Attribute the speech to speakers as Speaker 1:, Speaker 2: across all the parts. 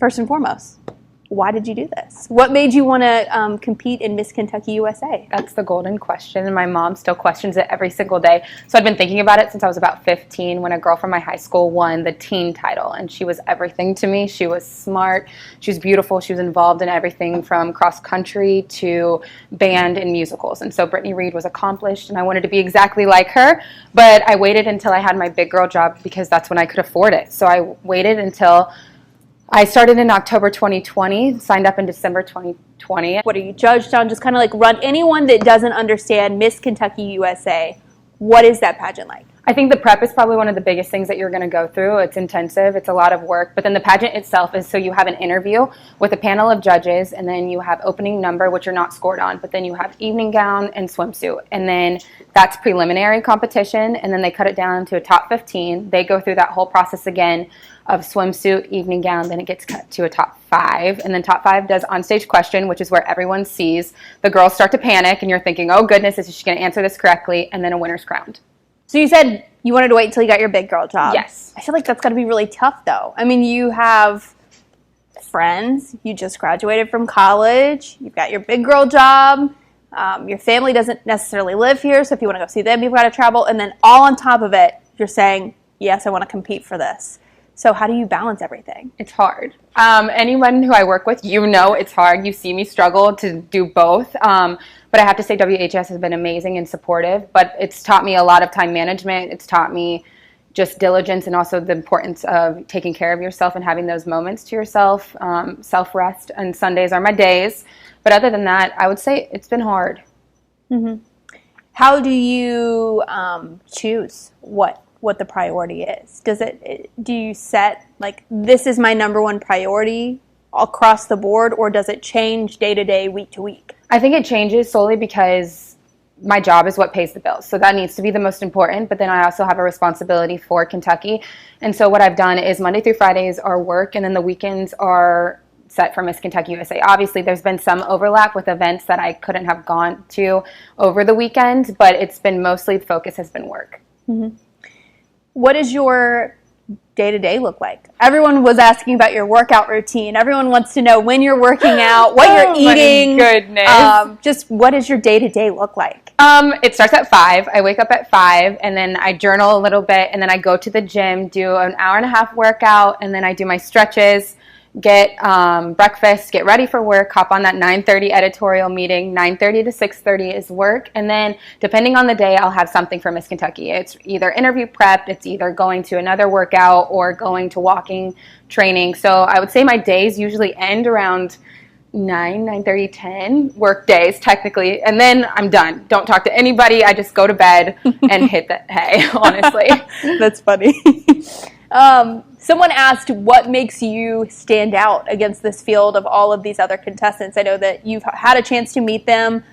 Speaker 1: First and foremost, why did you do this? What made you want to compete in Miss Kentucky USA?
Speaker 2: That's the golden question, and my mom still questions it every single day. So I've been thinking about it since I was about 15 when a girl from my high school won the teen title, and she was everything to me. She was smart, she was beautiful, she was involved in everything from cross country to band and musicals. And so Brittany Reed was accomplished, and I wanted to be exactly like her, but I waited until I had my big girl job because that's when I could afford it. So I waited until I started in October 2020, signed up in December 2020.
Speaker 1: What are you judged on? Just kind of like run anyone that doesn't understand Miss Kentucky USA. What is that pageant like?
Speaker 2: I think the prep is probably one of the biggest things that you're going to go through. It's intensive. It's a lot of work. But then the pageant itself is so you have an interview with a panel of judges, and then you have opening number, which you're not scored on. But then you have evening gown and swimsuit. And then that's preliminary competition. And then they cut it down to a top 15. They go through that whole process again of swimsuit, evening gown. Then it gets cut to a top 5. And then top 5 does onstage question, which is where everyone sees. The girls start to panic, and you're thinking, oh, goodness, is she going to answer this correctly? And then a winner's crowned.
Speaker 1: So you said you wanted to wait until you got your big girl job.
Speaker 2: Yes.
Speaker 1: I feel like that's got to be really tough, though. I mean, you have friends. You just graduated from college. You've got your big girl job. Your family doesn't necessarily live here, so if you want to go see them, you've got to travel. And then all on top of it, you're saying, yes, I want to compete for this. So how do you balance everything?
Speaker 2: It's hard. Anyone who I work with, you know it's hard. You see me struggle to do both. But I have to say WHS has been amazing and supportive. But it's taught me a lot of time management. It's taught me just diligence and also the importance of taking care of yourself and having those moments to yourself, self-rest. And Sundays are my days. But other than that, I would say it's been hard.
Speaker 1: Mm-hmm. How do you choose what the priority is? Do you set, like, this is my number one priority across the board, or does it change day to day, week to week?
Speaker 2: I think it changes solely because my job is what pays the bills. So that needs to be the most important, but then I also have a responsibility for Kentucky. And so what I've done is Monday through Fridays are work, and then the weekends are set for Miss Kentucky USA. Obviously, there's been some overlap with events that I couldn't have gone to over the weekend, but it's been mostly the focus has been work.
Speaker 1: Mm-hmm. What does your day-to-day look like? Everyone was asking about your workout routine. Everyone wants to know when you're working out, what you're eating.
Speaker 2: My goodness.
Speaker 1: Just what does your day-to-day look like?
Speaker 2: It starts at 5. I wake up at 5, and then I journal a little bit, and then I go to the gym, do an hour and a half workout, and then I do my stretches, get breakfast, get ready for work, hop on that 9:30 editorial meeting. 9:30 to 6:30 is work, and then depending on the day, I'll have something for Miss Kentucky. It's either interview prep, it's either going to another workout, or going to walking training. So I would say my days usually end around 9:30, 10 work days technically, and then I'm done. Don't talk to anybody. I just go to bed and hit the hay, honestly.
Speaker 1: That's funny. Someone asked what makes you stand out against this field of all of these other contestants. I know that you've had a chance to meet them.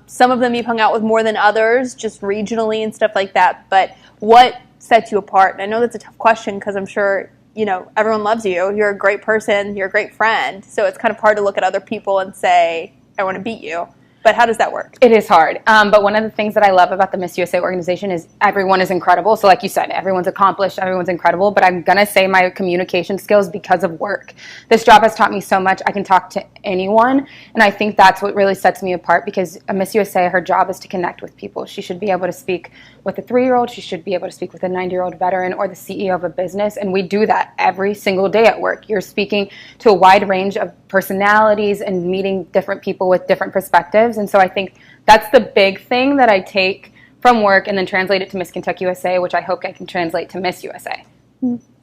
Speaker 1: Some of them you've hung out with more than others, just regionally and stuff like that. But what sets you apart? And I know that's a tough question because I'm sure, you know, everyone loves you. You're a great person. You're a great friend. So it's kind of hard to look at other people and say, I want to beat you. But how does that work?
Speaker 2: It is hard. But one of the things that I love about the Miss USA organization is everyone is incredible. So like you said, everyone's accomplished, everyone's incredible. But I'm going to say my communication skills because of work. This job has taught me so much. I can talk to anyone. And I think that's what really sets me apart because a Miss USA, her job is to connect with people. She should be able to speak with a 3-year-old. She should be able to speak with a 90-year-old veteran or the CEO of a business. And we do that every single day at work. You're speaking to a wide range of personalities and meeting different people with different perspectives. And so I think that's the big thing that I take from work and then translate it to Miss Kentucky USA, which I hope I can translate to Miss USA.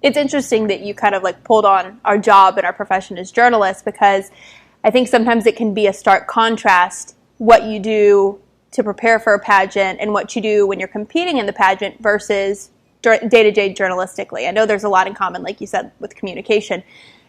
Speaker 1: It's interesting that you kind of like pulled on our job and our profession as journalists because I think sometimes it can be a stark contrast what you do to prepare for a pageant and what you do when you're competing in the pageant versus day-to-day journalistically. I know there's a lot in common, like you said, with communication.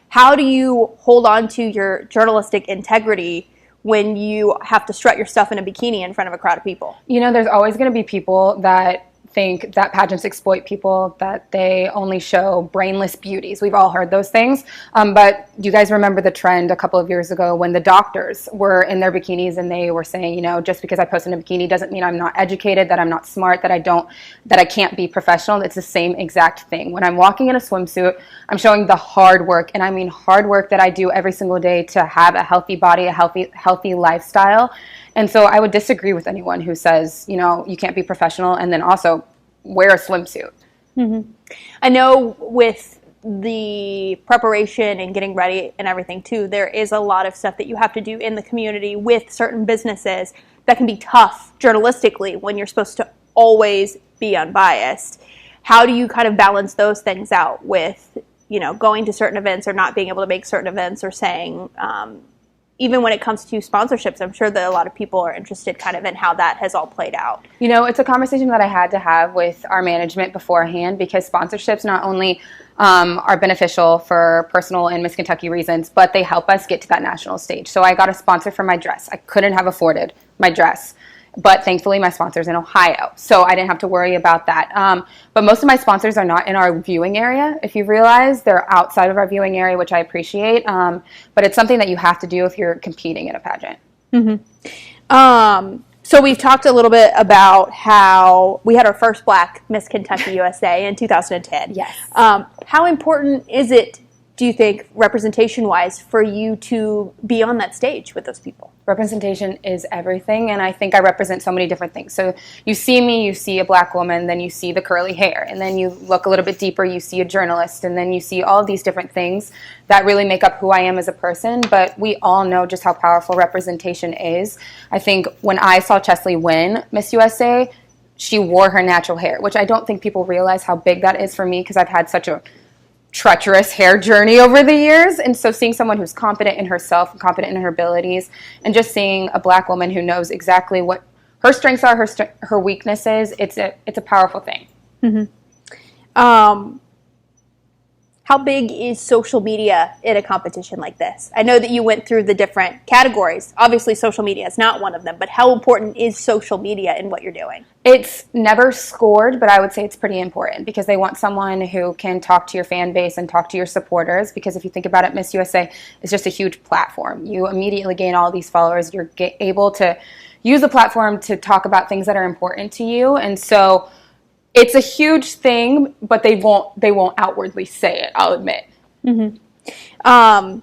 Speaker 1: How do you hold on to your journalistic integrity when you have to strut your stuff in a bikini in front of a crowd of people?
Speaker 2: You know, there's always going to be people that think that pageants exploit people, that they only show brainless beauties. We've all heard those things. But do you guys remember the trend a couple of years ago when the doctors were in their bikinis and they were saying, you know, just because I post in a bikini doesn't mean I'm not educated, that I'm not smart, that I can't be professional. It's the same exact thing. When I'm walking in a swimsuit, I'm showing the hard work, and I mean hard work that I do every single day to have a healthy body, a healthy lifestyle. And so I would disagree with anyone who says, you know, you can't be professional and then also wear a swimsuit.
Speaker 1: Mm-hmm. I know with the preparation and getting ready and everything too, there is a lot of stuff that you have to do in the community with certain businesses that can be tough journalistically when you're supposed to always be unbiased. How do you kind of balance those things out with, you know, going to certain events or not being able to make certain events, or saying, even when it comes to sponsorships, I'm sure that a lot of people are interested kind of in how that has all played out.
Speaker 2: You know, it's a conversation that I had to have with our management beforehand, because sponsorships not only are beneficial for personal and Miss Kentucky reasons, but they help us get to that national stage. So I got a sponsor for my dress. I couldn't have afforded my dress, but thankfully my sponsor's in Ohio, so I didn't have to worry about that. But most of my sponsors are not in our viewing area. If you realize, they're outside of our viewing area, which I appreciate. But it's something that you have to do if you're competing in a pageant.
Speaker 1: Mm-hmm. So we've talked a little bit about how we had our first Black Miss Kentucky USA in 2010.
Speaker 2: Yes.
Speaker 1: How important is it, do you think, representation-wise, for you to be on that stage with those people?
Speaker 2: Representation is everything, and I think I represent so many different things. So you see me, you see a Black woman, then you see the curly hair, and then you look a little bit deeper, you see a journalist, and then you see all these different things that really make up who I am as a person. But we all know just how powerful representation is. I think when I saw Chesley win Miss USA, she wore her natural hair, which I don't think people realize how big that is for me, because I've had such a treacherous hair journey over the years. And so seeing someone who's confident in herself and confident in her abilities, and just seeing a Black woman who knows exactly what her strengths are, her weaknesses, it's a powerful thing.
Speaker 1: Mm-hmm. How big is social media in a competition like this? I know that you went through the different categories. Obviously, social media is not one of them, but how important is social media in what you're doing?
Speaker 2: It's never scored, but I would say it's pretty important, because they want someone who can talk to your fan base and talk to your supporters. Because if you think about it, Miss USA is just a huge platform. You immediately gain all these followers. You're able to use the platform to talk about things that are important to you. And so it's a huge thing, but they won't outwardly say it, I'll admit.
Speaker 1: Mm-hmm.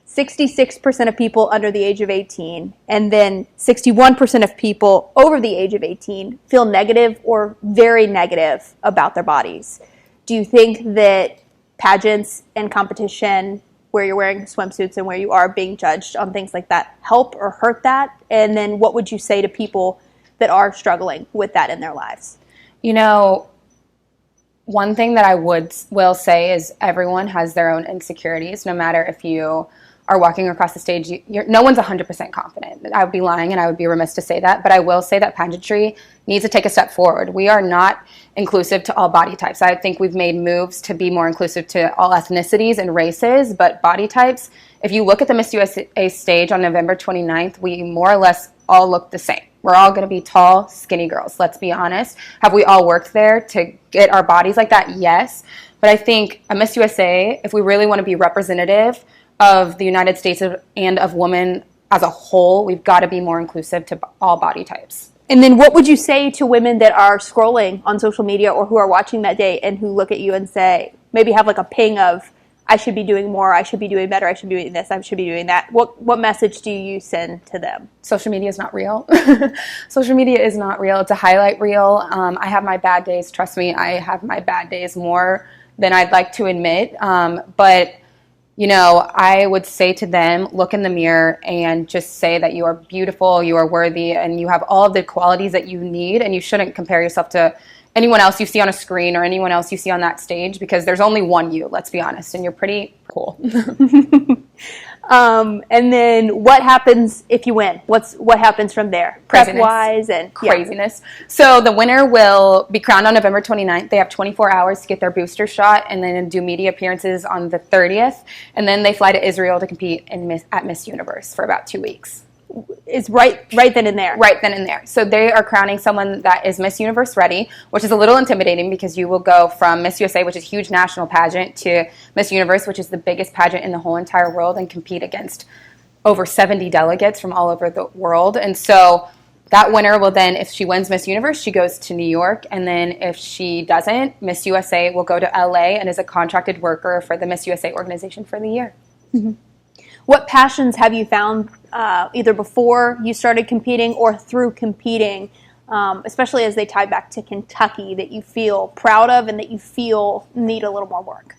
Speaker 1: 66% of people under the age of 18, and then 61% of people over the age of 18 feel negative or very negative about their bodies. Do you think that pageants and competition, where you're wearing swimsuits and where you are being judged on things like that, help or hurt that? And then what would you say to people that are struggling with that in their lives?
Speaker 2: You know, one thing that I will say is everyone has their own insecurities, no matter if you are walking across the stage. No one's 100% confident. I would be lying and I would be remiss to say that, but I will say that pageantry needs to take a step forward. We are not inclusive to all body types. I think we've made moves to be more inclusive to all ethnicities and races, but body types, if you look at the Miss USA stage on November 29th, we more or less all look the same. We're all going to be tall, skinny girls. Let's be honest. Have we all worked there to get our bodies like that? Yes. But I think a Miss USA, if we really want to be representative of the United States and of women as a whole, we've got to be more inclusive to all body types.
Speaker 1: And then what would you say to women that are scrolling on social media or who are watching that day and who look at you and say, maybe have like a ping of, I should be doing more, I should be doing better, I should be doing this, I should be doing that. What message do you send to them?
Speaker 2: Social media is not real. Social media is not real. It's a highlight reel. I have my bad days. Trust me, I have my bad days more than I'd like to admit. But, you know, I would say to them, look in the mirror and just say that you are beautiful, you are worthy, and you have all of the qualities that you need, and you shouldn't compare yourself to anyone else you see on a screen or anyone else you see on that stage, because there's only one you, let's be honest, and you're pretty cool.
Speaker 1: And then what happens if you win? What happens from there? Prep-wise and
Speaker 2: craziness. So the winner will be crowned on November 29th. They have 24 hours to get their booster shot and then do media appearances on the 30th. And then they fly to Israel to compete at Miss Universe for about 2 weeks.
Speaker 1: is right then and there.
Speaker 2: Right then and there. So they are crowning someone that is Miss Universe ready, which is a little intimidating because you will go from Miss USA, which is a huge national pageant, to Miss Universe, which is the biggest pageant in the whole entire world, and compete against over 70 delegates from all over the world. And so that winner will then, if she wins Miss Universe, she goes to New York. And then if she doesn't, Miss USA will go to LA and is a contracted worker for the Miss USA organization for the year.
Speaker 1: Mm-hmm. What passions have you found either before you started competing or through competing, especially as they tie back to Kentucky, that you feel proud of and that you feel need a little more work?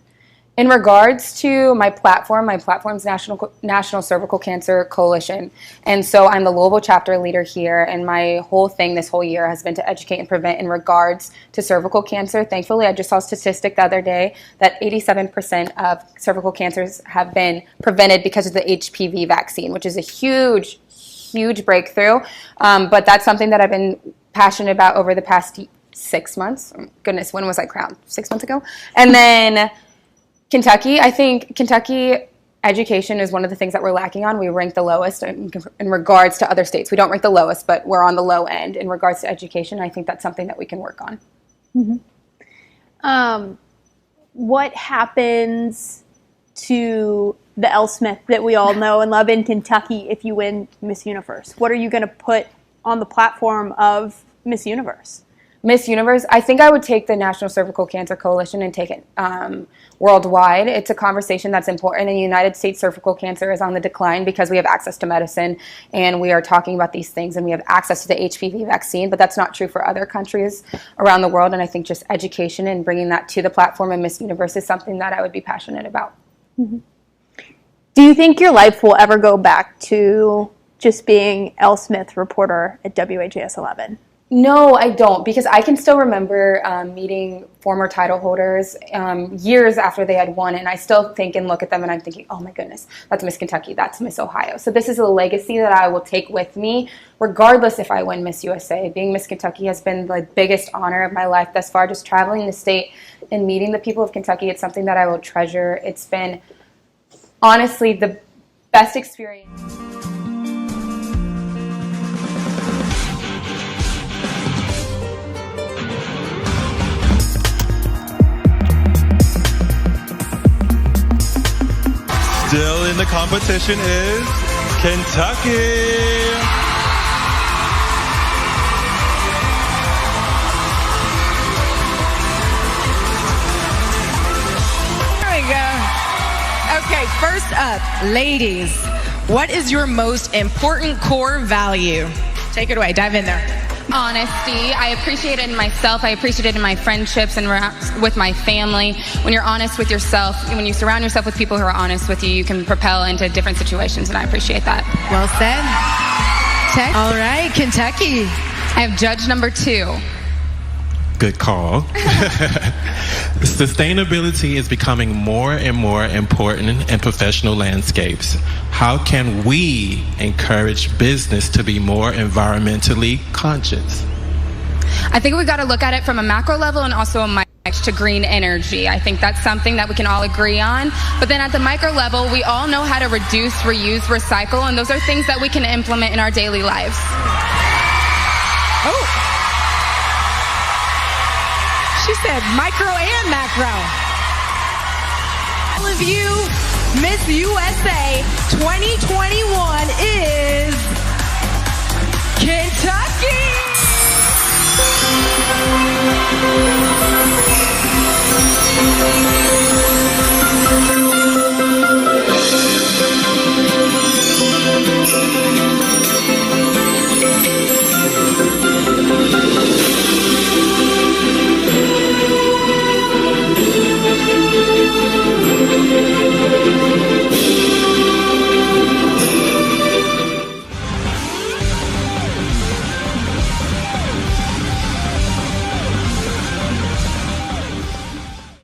Speaker 2: In regards to my platform's National Cervical Cancer Coalition. And so I'm the Louisville chapter leader here, and my whole thing this whole year has been to educate and prevent in regards to cervical cancer. Thankfully, I just saw a statistic the other day that 87% of cervical cancers have been prevented because of the HPV vaccine, which is a huge, huge breakthrough. But that's something that I've been passionate about over the past 6 months. Goodness, when was I crowned? 6 months ago? And then Kentucky, I think Kentucky education is one of the things that we're lacking on. We rank the lowest in regards to other states. We don't rank the lowest, but we're on the low end in regards to education. I think that's something that we can work on.
Speaker 1: Mm-hmm. What happens to the Elle Smith that we all know and love in Kentucky if you win Miss Universe? What are you going to put on the platform of Miss Universe?
Speaker 2: Miss Universe, I think I would take the National Cervical Cancer Coalition and take it worldwide. It's a conversation that's important. In the United States, cervical cancer is on the decline because we have access to medicine and we are talking about these things and we have access to the HPV vaccine, but that's not true for other countries around the world. And I think just education and bringing that to the platform of Miss Universe is something that I would be passionate about.
Speaker 1: Mm-hmm. Do you think your life will ever go back to just being Elle Smith, reporter at WAJS 11?
Speaker 2: No, I don't, because I can still remember meeting former title holders years after they had won, and I still think and look at them and I'm thinking, oh my goodness, that's Miss Kentucky, that's Miss Ohio. So this is a legacy that I will take with me, regardless if I win Miss USA. Being Miss Kentucky has been the biggest honor of my life thus far. Just traveling the state and meeting the people of Kentucky, it's something that I will treasure. It's been, honestly, the best experience.
Speaker 3: Still in the competition is Kentucky.
Speaker 4: There we go. Okay, first up, ladies, what is your most important core value? Take it away, dive in there.
Speaker 2: Honesty. I appreciate it in myself. I appreciate it in my friendships and with my family. When you're honest with yourself, when you surround yourself with people who are honest with you, you can propel into different situations, and I appreciate that.
Speaker 4: Well said. Check. All right, Kentucky.
Speaker 2: I have judge number 2.
Speaker 3: Good call. Sustainability is becoming more and more important in professional landscapes. How can we encourage business to be more environmentally conscious?
Speaker 2: I think we've got to look at it from a macro level and also a micro to green energy. I think that's something that we can all agree on. But then at the micro level, we all know how to reduce, reuse, recycle, and those are things that we can implement in our daily lives.
Speaker 4: Oh. She said micro and macro. All of you, Miss USA 2021 is Kentucky.